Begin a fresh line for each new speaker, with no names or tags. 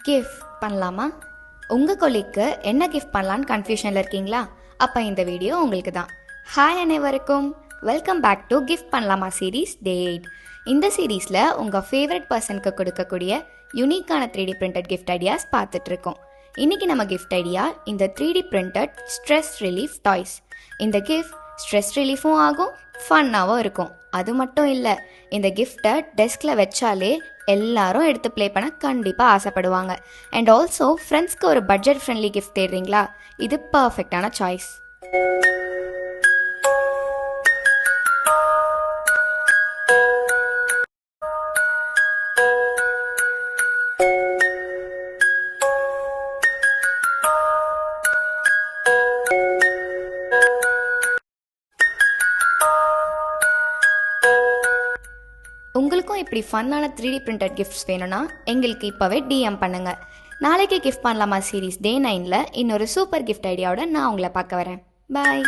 Gift பண்ணலாமா? உங்கள் கொலிக்கு என்ன கிஃப்ட் பண்ணலான்னு கன்ஃபியூஷனில் இருக்கீங்களா? அப்போ இந்த வீடியோ உங்களுக்கு தான். ஹாய் அனைவருக்கும், வெல்கம் பேக் டு கிஃப்ட் பண்ணலாமா சீரீஸ் டே 8. இந்த சீரீஸில் உங்கள் ஃபேவரட் பர்சனுக்கு கொடுக்கக்கூடிய யூனிக்கான 3D பிரிண்டட் கிஃப்ட் ஐடியாஸ் பார்த்துட்ருக்கோம். இன்றைக்கி நம்ம கிஃப்ட் ஐடியா இந்த 3D printed stress relief toys. இந்த கிஃப்ட் ஸ்ட்ரெஸ் ரிலீஃபும் ஆகும், ஃபன்னாகவும் இருக்கும். அது மட்டும் இல்லை, இந்த கிஃப்டை டெஸ்கில் வச்சாலே எல்லாரும் எடுத்து ப்ளே பண்ண கண்டிப்பாக ஆசைப்படுவாங்க. அண்ட் ஆல்சோ ஃப்ரெண்ட்ஸ்க்கு ஒரு பட்ஜெட் ஃப்ரெண்ட்லி கிஃப்ட் தேடுறீங்களா? இது பர்ஃபெக்டான சாய்ஸ். உங்களுக்கும் இப்படி ஃபன்னான 3D பிரிண்டட் கிஃப்ட்ஸ் வேணும்னா எங்களுக்கு இப்போவே டிஎம் பண்ணுங்கள். நாளைக்கு கிஃப்ட் பண்ணலாமா சீரீஸ் டே 9ல் இன்னொரு சூப்பர் கிஃப்ட் ஐடியாவோட நான் உங்களை பார்க்க வரேன். பாய்.